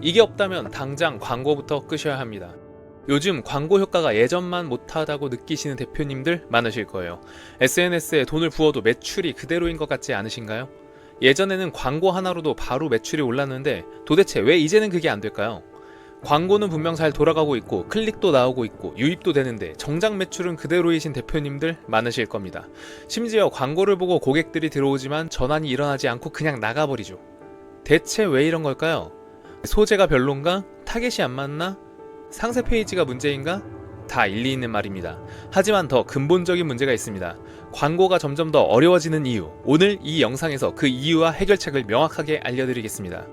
이게 없다면 당장 광고부터 끄셔야 합니다. 요즘 광고 효과가 예전만 못하다고 느끼시는 대표님들 많으실 거예요. SNS에 돈을 부어도 매출이 그대로인 것 같지 않으신가요? 예전에는 광고 하나로도 바로 매출이 올랐는데 도대체 왜 이제는 그게 안 될까요? 광고는 분명 잘 돌아가고 있고 클릭도 나오고 있고 유입도 되는데 정작 매출은 그대로이신 대표님들 많으실 겁니다. 심지어 광고를 보고 고객들이 들어오지만 전환이 일어나지 않고 그냥 나가버리죠. 대체 왜 이런 걸까요? 소재가 별론가? 타겟이 안 맞나? 상세 페이지가 문제인가? 다 일리 있는 말입니다. 하지만 더 근본적인 문제가 있습니다. 광고가 점점 더 어려워지는 이유, 오늘 이 영상에서 그 이유와 해결책을 명확하게 알려드리겠습니다.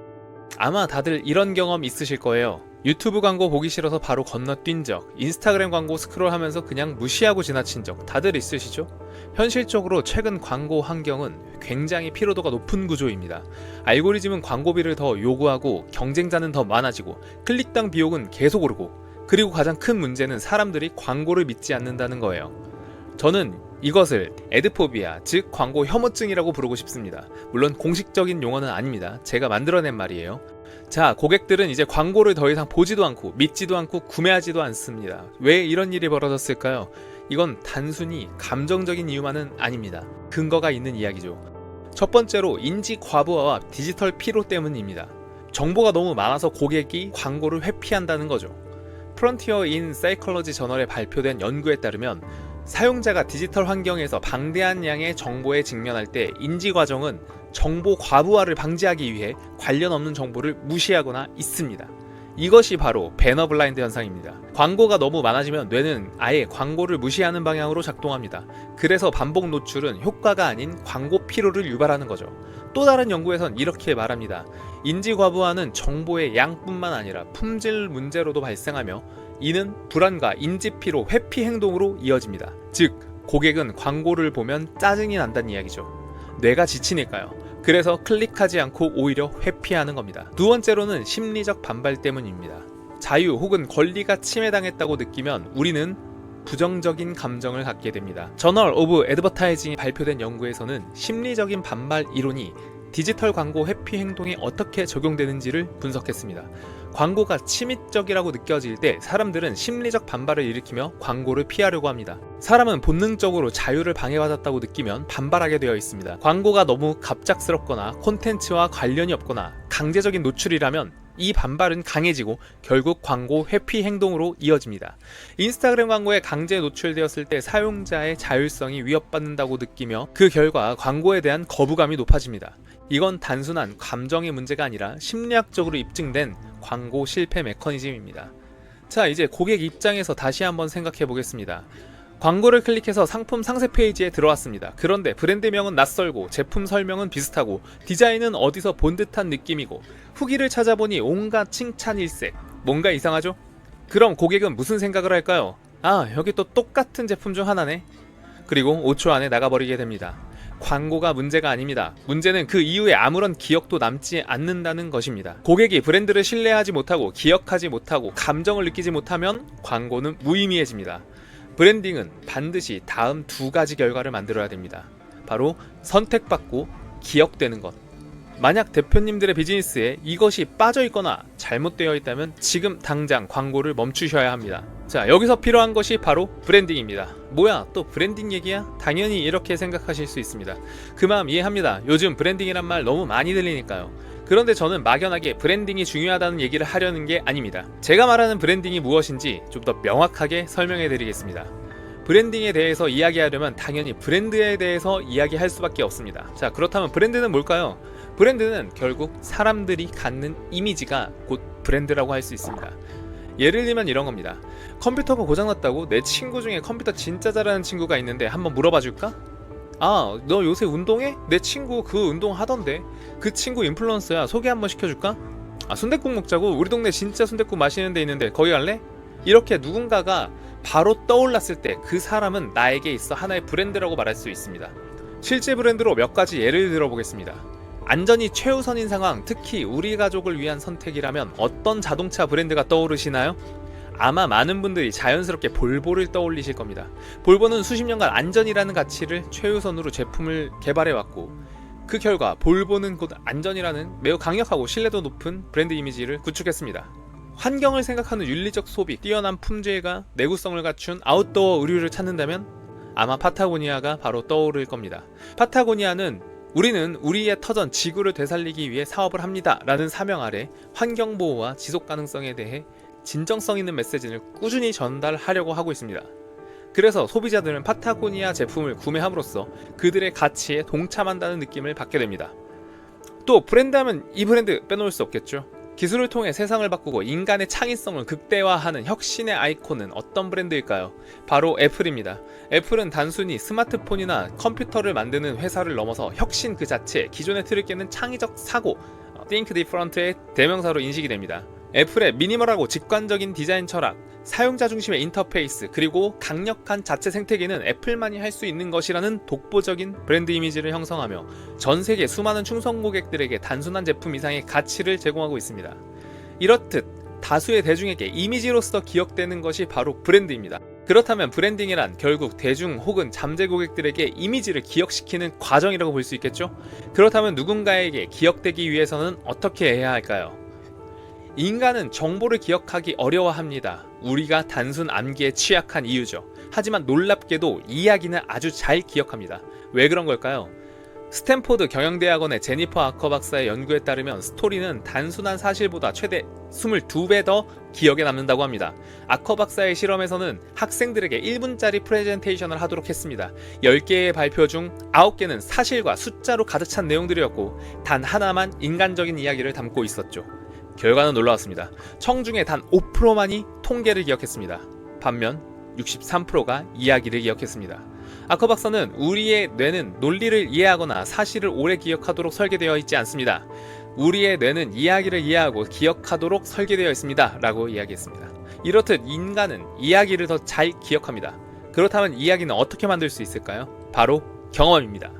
아마 다들 이런 경험 있으실 거예요. 유튜브 광고 보기 싫어서 바로 건너뛴 적, 인스타그램 광고 스크롤하면서 그냥 무시하고 지나친 적 다들 있으시죠? 현실적으로 최근 광고 환경은 굉장히 피로도가 높은 구조입니다. 알고리즘은 광고비를 더 요구하고 경쟁자는 더 많아지고 클릭당 비용은 계속 오르고, 그리고 가장 큰 문제는 사람들이 광고를 믿지 않는다는 거예요. 저는 이것을 에드포비아, 즉 광고 혐오증이라고 부르고 싶습니다. 물론 공식적인 용어는 아닙니다. 제가 만들어낸 말이에요. 자, 고객들은 이제 광고를 더 이상 보지도 않고 믿지도 않고 구매하지도 않습니다. 왜 이런 일이 벌어졌을까요? 이건 단순히 감정적인 이유만은 아닙니다. 근거가 있는 이야기죠. 첫 번째로 인지 과부하와 디지털 피로 때문입니다. 정보가 너무 많아서 고객이 광고를 회피한다는 거죠. 프론티어 인 사이콜러지 저널에 발표된 연구에 따르면 사용자가 디지털 환경에서 방대한 양의 정보에 직면할 때 인지 과정은 정보 과부하를 방지하기 위해 관련 없는 정보를 무시하거나 잊습니다. 이것이 바로 배너 블라인드 현상입니다. 광고가 너무 많아지면 뇌는 아예 광고를 무시하는 방향으로 작동합니다. 그래서 반복 노출은 효과가 아닌 광고 피로를 유발하는 거죠. 또 다른 연구에선 이렇게 말합니다. 인지 과부하는 정보의 양뿐만 아니라 품질 문제로도 발생하며 이는 불안과 인지 피로 회피 행동으로 이어집니다. 즉, 고객은 광고를 보면 짜증이 난다는 이야기죠. 뇌가 지치니까요. 그래서 클릭하지 않고 오히려 회피하는 겁니다. 두 번째로는 심리적 반발 때문입니다. 자유 혹은 권리가 침해당했다고 느끼면 우리는 부정적인 감정을 갖게 됩니다. 저널 오브 애드버타이징이 발표된 연구에서는 심리적인 반발 이론이 디지털 광고 회피 행동에 어떻게 적용되는지를 분석했습니다. 광고가 침입적이라고 느껴질 때 사람들은 심리적 반발을 일으키며 광고를 피하려고 합니다. 사람은 본능적으로 자유를 방해받았다고 느끼면 반발하게 되어 있습니다. 광고가 너무 갑작스럽거나 콘텐츠와 관련이 없거나 강제적인 노출이라면 이 반발은 강해지고 결국 광고 회피 행동으로 이어집니다. 인스타그램 광고에 강제 노출되었을 때 사용자의 자율성이 위협받는다고 느끼며 그 결과 광고에 대한 거부감이 높아집니다. 이건 단순한 감정의 문제가 아니라 심리학적으로 입증된 광고 실패 메커니즘입니다. 자, 이제 고객 입장에서 다시 한번 생각해 보겠습니다. 광고를 클릭해서 상품 상세 페이지에 들어왔습니다. 그런데 브랜드명은 낯설고 제품 설명은 비슷하고 디자인은 어디서 본 듯한 느낌이고 후기를 찾아보니 온갖 칭찬 일색. 뭔가 이상하죠? 그럼 고객은 무슨 생각을 할까요? 아, 여기 또 똑같은 제품 중 하나네. 그리고 5초 안에 나가버리게 됩니다. 광고가 문제가 아닙니다. 문제는 그 이후에 아무런 기억도 남지 않는다는 것입니다. 고객이 브랜드를 신뢰하지 못하고 기억하지 못하고 감정을 느끼지 못하면 광고는 무의미해집니다. 브랜딩은 반드시 다음 두 가지 결과를 만들어야 됩니다. 바로 선택받고 기억되는 것. 만약 대표님들의 비즈니스에 이것이 빠져있거나 잘못되어 있다면 지금 당장 광고를 멈추셔야 합니다. 자, 여기서 필요한 것이 바로 브랜딩입니다. 뭐야, 또 브랜딩 얘기야? 당연히 이렇게 생각하실 수 있습니다. 그 마음 이해합니다. 요즘 브랜딩이란 말 너무 많이 들리니까요. 그런데 저는 막연하게 브랜딩이 중요하다는 얘기를 하려는 게 아닙니다. 제가 말하는 브랜딩이 무엇인지 좀 더 명확하게 설명해 드리겠습니다. 브랜딩에 대해서 이야기하려면 당연히 브랜드에 대해서 이야기할 수밖에 없습니다. 자, 그렇다면 브랜드는 뭘까요? 브랜드는 결국 사람들이 갖는 이미지가 곧 브랜드라고 할 수 있습니다. 예를 들면 이런 겁니다. 컴퓨터가 고장났다고 내 친구 중에 컴퓨터 진짜 잘하는 친구가 있는데 한번 물어봐 줄까? 아, 너 요새 운동해? 내 친구 그 운동 하던데. 그 친구 인플루언서야. 소개 한번 시켜줄까? 아, 순댓국 먹자고. 우리 동네 진짜 순댓국 맛있는 데 있는데 거기 갈래? 이렇게 누군가가 바로 떠올랐을 때 그 사람은 나에게 있어 하나의 브랜드라고 말할 수 있습니다. 실제 브랜드로 몇 가지 예를 들어보겠습니다. 안전이 최우선인 상황, 특히 우리 가족을 위한 선택이라면 어떤 자동차 브랜드가 떠오르시나요? 아마 많은 분들이 자연스럽게 볼보를 떠올리실 겁니다. 볼보는 수십 년간 안전이라는 가치를 최우선으로 제품을 개발해왔고 그 결과 볼 보는 곳 안전이라는 매우 강력하고 신뢰도 높은 브랜드 이미지를 구축했습니다. 환경을 생각하는 윤리적 소비, 뛰어난 품질과 내구성을 갖춘 아웃도어 의류를 찾는다면 아마 파타고니아가 바로 떠오를 겁니다. 파타고니아는 우리는 우리의 터전 지구를 되살리기 위해 사업을 합니다 라는 사명 아래 환경보호와 지속가능성에 대해 진정성 있는 메시지를 꾸준히 전달하려고 하고 있습니다. 그래서 소비자들은 파타고니아 제품을 구매함으로써 그들의 가치에 동참한다는 느낌을 받게 됩니다. 또 브랜드하면 이 브랜드 빼놓을 수 없겠죠. 기술을 통해 세상을 바꾸고 인간의 창의성을 극대화하는 혁신의 아이콘은 어떤 브랜드일까요? 바로 애플입니다. 애플은 단순히 스마트폰이나 컴퓨터를 만드는 회사를 넘어서 혁신 그 자체, 기존의 틀을 깨는 창의적 사고, Think Different의 대명사로 인식이 됩니다. 애플의 미니멀하고 직관적인 디자인 철학, 사용자 중심의 인터페이스, 그리고 강력한 자체 생태계는 애플만이 할 수 있는 것이라는 독보적인 브랜드 이미지를 형성하며 전 세계 수많은 충성 고객들에게 단순한 제품 이상의 가치를 제공하고 있습니다. 이렇듯 다수의 대중에게 이미지로서 기억되는 것이 바로 브랜드입니다. 그렇다면 브랜딩이란 결국 대중 혹은 잠재 고객들에게 이미지를 기억시키는 과정이라고 볼 수 있겠죠? 그렇다면 누군가에게 기억되기 위해서는 어떻게 해야 할까요? 인간은 정보를 기억하기 어려워합니다. 우리가 단순 암기에 취약한 이유죠. 하지만 놀랍게도 이야기는 아주 잘 기억합니다. 왜 그런 걸까요? 스탠포드 경영대학원의 제니퍼 아커 박사의 연구에 따르면 스토리는 단순한 사실보다 최대 22배 더 기억에 남는다고 합니다. 아커 박사의 실험에서는 학생들에게 1분짜리 프레젠테이션을 하도록 했습니다. 10개의 발표 중 9개는 사실과 숫자로 가득 찬 내용들이었고 단 하나만 인간적인 이야기를 담고 있었죠. 결과는 놀라웠습니다. 청중의 단 5%만이 통계를 기억했습니다. 반면 63%가 이야기를 기억했습니다. 아커 박사는 우리의 뇌는 논리를 이해하거나 사실을 오래 기억하도록 설계되어 있지 않습니다. 우리의 뇌는 이야기를 이해하고 기억하도록 설계되어 있습니다. 라고 이야기했습니다. 이렇듯 인간은 이야기를 더 잘 기억합니다. 그렇다면 이야기는 어떻게 만들 수 있을까요? 바로 경험입니다.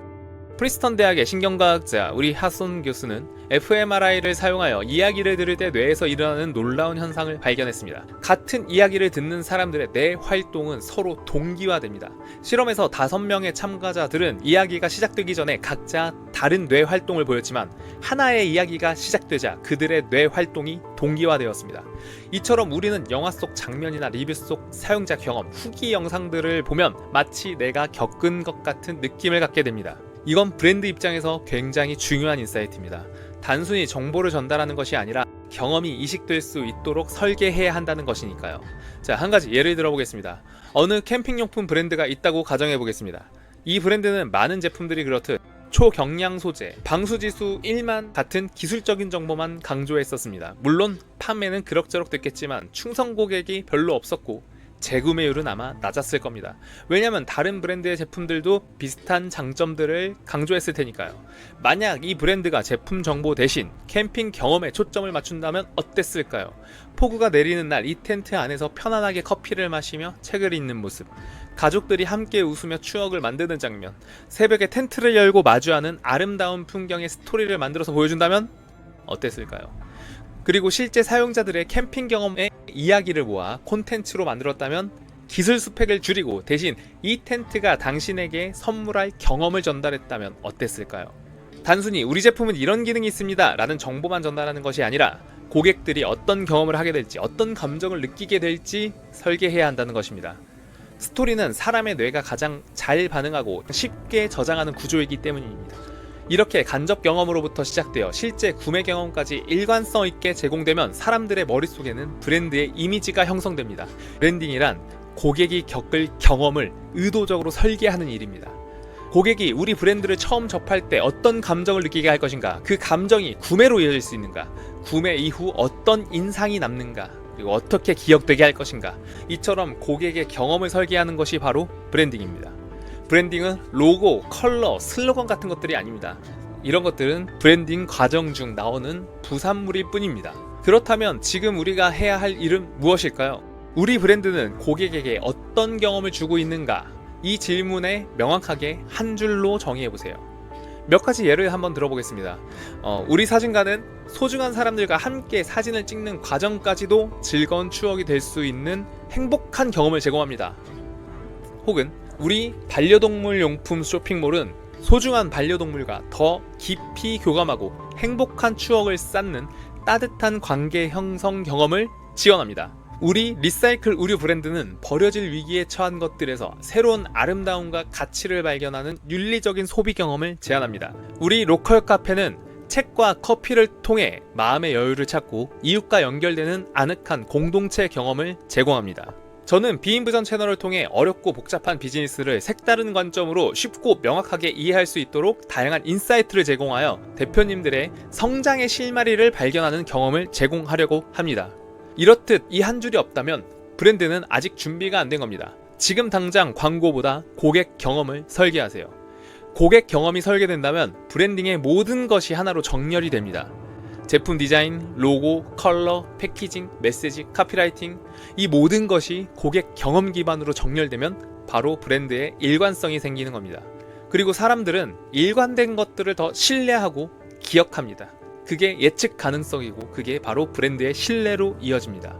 프리스턴 대학의 신경과학자 우리 하손 교수는 fMRI를 사용하여 이야기를 들을 때 뇌에서 일어나는 놀라운 현상을 발견했습니다. 같은 이야기를 듣는 사람들의 뇌 활동은 서로 동기화됩니다. 실험에서 5명의 참가자들은 이야기가 시작되기 전에 각자 다른 뇌 활동을 보였지만 하나의 이야기가 시작되자 그들의 뇌 활동이 동기화되었습니다. 이처럼 우리는 영화 속 장면이나 리뷰 속 사용자 경험, 후기 영상들을 보면 마치 내가 겪은 것 같은 느낌을 갖게 됩니다. 이건 브랜드 입장에서 굉장히 중요한 인사이트입니다. 단순히 정보를 전달하는 것이 아니라 경험이 이식될 수 있도록 설계해야 한다는 것이니까요. 자, 한 가지 예를 들어보겠습니다. 어느 캠핑용품 브랜드가 있다고 가정해보겠습니다. 이 브랜드는 많은 제품들이 그렇듯 초경량 소재, 방수지수 1만 같은 기술적인 정보만 강조했었습니다. 물론 판매는 그럭저럭 됐겠지만 충성 고객이 별로 없었고 재구매율은 아마 낮았을 겁니다. 왜냐면 다른 브랜드의 제품들도 비슷한 장점들을 강조했을 테니까요. 만약 이 브랜드가 제품 정보 대신 캠핑 경험에 초점을 맞춘다면 어땠을까요? 폭우가 내리는 날 이 텐트 안에서 편안하게 커피를 마시며 책을 읽는 모습, 가족들이 함께 웃으며 추억을 만드는 장면, 새벽에 텐트를 열고 마주하는 아름다운 풍경의 스토리를 만들어서 보여준다면 어땠을까요? 그리고 실제 사용자들의 캠핑 경험의 이야기를 모아 콘텐츠로 만들었다면 기술 스펙을 줄이고 대신 이 텐트가 당신에게 선물할 경험을 전달했다면 어땠을까요? 단순히 우리 제품은 이런 기능이 있습니다 라는 정보만 전달하는 것이 아니라 고객들이 어떤 경험을 하게 될지, 어떤 감정을 느끼게 될지 설계해야 한다는 것입니다. 스토리는 사람의 뇌가 가장 잘 반응하고 쉽게 저장하는 구조이기 때문입니다. 이렇게 간접 경험으로부터 시작되어 실제 구매 경험까지 일관성 있게 제공되면 사람들의 머릿속에는 브랜드의 이미지가 형성됩니다. 브랜딩이란 고객이 겪을 경험을 의도적으로 설계하는 일입니다. 고객이 우리 브랜드를 처음 접할 때 어떤 감정을 느끼게 할 것인가, 그 감정이 구매로 이어질 수 있는가, 구매 이후 어떤 인상이 남는가, 그리고 어떻게 기억되게 할 것인가, 이처럼 고객의 경험을 설계하는 것이 바로 브랜딩입니다. 브랜딩은 로고, 컬러, 슬로건 같은 것들이 아닙니다. 이런 것들은 브랜딩 과정 중 나오는 부산물일 뿐입니다. 그렇다면 지금 우리가 해야 할 일은 무엇일까요? 우리 브랜드는 고객에게 어떤 경험을 주고 있는가? 이 질문에 명확하게 한 줄로 정의해보세요. 몇 가지 예를 한번 들어보겠습니다. 우리 사진가는 소중한 사람들과 함께 사진을 찍는 과정까지도 즐거운 추억이 될 수 있는 행복한 경험을 제공합니다. 혹은 우리 반려동물 용품 쇼핑몰은 소중한 반려동물과 더 깊이 교감하고 행복한 추억을 쌓는 따뜻한 관계 형성 경험을 지원합니다. 우리 리사이클 의류 브랜드는 버려질 위기에 처한 것들에서 새로운 아름다움과 가치를 발견하는 윤리적인 소비 경험을 제안합니다. 우리 로컬 카페는 책과 커피를 통해 마음의 여유를 찾고 이웃과 연결되는 아늑한 공동체 경험을 제공합니다. 저는 비인부전 채널을 통해 어렵고 복잡한 비즈니스를 색다른 관점으로 쉽고 명확하게 이해할 수 있도록 다양한 인사이트를 제공하여 대표님들의 성장의 실마리를 발견하는 경험을 제공하려고 합니다. 이렇듯 이 한 줄이 없다면 브랜드는 아직 준비가 안 된 겁니다. 지금 당장 광고보다 고객 경험을 설계하세요. 고객 경험이 설계된다면 브랜딩의 모든 것이 하나로 정렬이 됩니다. 제품 디자인, 로고, 컬러, 패키징, 메시지, 카피라이팅, 이 모든 것이 고객 경험 기반으로 정렬되면 바로 브랜드의 일관성이 생기는 겁니다. 그리고 사람들은 일관된 것들을 더 신뢰하고 기억합니다. 그게 예측 가능성이고 그게 바로 브랜드의 신뢰로 이어집니다.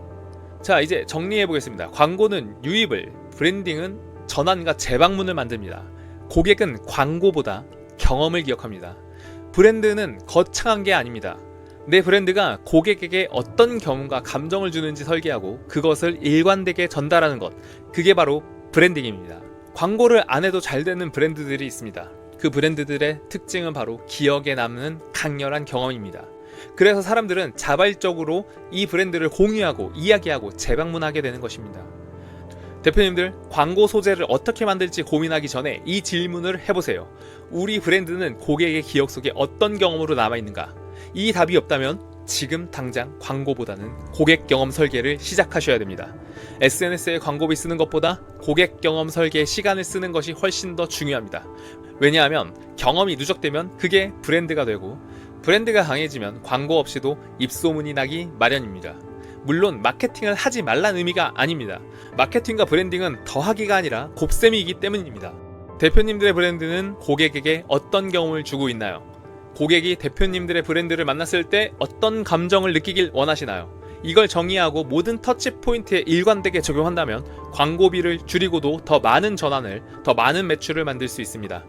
자, 이제 정리해 보겠습니다. 광고는 유입을, 브랜딩은 전환과 재방문을 만듭니다. 고객은 광고보다 경험을 기억합니다. 브랜드는 거창한 게 아닙니다. 내 브랜드가 고객에게 어떤 경험과 감정을 주는지 설계하고 그것을 일관되게 전달하는 것, 그게 바로 브랜딩입니다. 광고를 안 해도 잘 되는 브랜드들이 있습니다. 그 브랜드들의 특징은 바로 기억에 남는 강렬한 경험입니다. 그래서 사람들은 자발적으로 이 브랜드를 공유하고 이야기하고 재방문하게 되는 것입니다. 대표님들, 광고 소재를 어떻게 만들지 고민하기 전에 이 질문을 해보세요. 우리 브랜드는 고객의 기억 속에 어떤 경험으로 남아있는가? 이 답이 없다면 지금 당장 광고보다는 고객 경험 설계를 시작하셔야 됩니다. SNS에 광고비 쓰는 것보다 고객 경험 설계에 시간을 쓰는 것이 훨씬 더 중요합니다. 왜냐하면 경험이 누적되면 그게 브랜드가 되고 브랜드가 강해지면 광고 없이도 입소문이 나기 마련입니다. 물론 마케팅을 하지 말라는 의미가 아닙니다. 마케팅과 브랜딩은 더하기가 아니라 곱셈이기 때문입니다. 대표님들의 브랜드는 고객에게 어떤 경험을 주고 있나요? 고객이 대표님들의 브랜드를 만났을 때 어떤 감정을 느끼길 원하시나요? 이걸 정의하고 모든 터치포인트에 일관되게 적용한다면 광고비를 줄이고도 더 많은 전환을, 더 많은 매출을 만들 수 있습니다.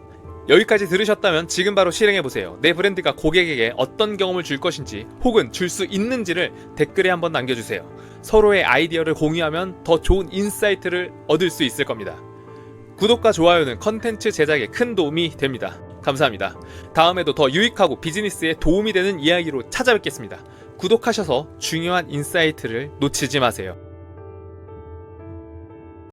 여기까지 들으셨다면 지금 바로 실행해보세요. 내 브랜드가 고객에게 어떤 경험을 줄 것인지 혹은 줄 수 있는지를 댓글에 한번 남겨주세요. 서로의 아이디어를 공유하면 더 좋은 인사이트를 얻을 수 있을 겁니다. 구독과 좋아요는 컨텐츠 제작에 큰 도움이 됩니다. 감사합니다. 다음에도 더 유익하고 비즈니스에 도움이 되는 이야기로 찾아뵙겠습니다. 구독하셔서 중요한 인사이트를 놓치지 마세요.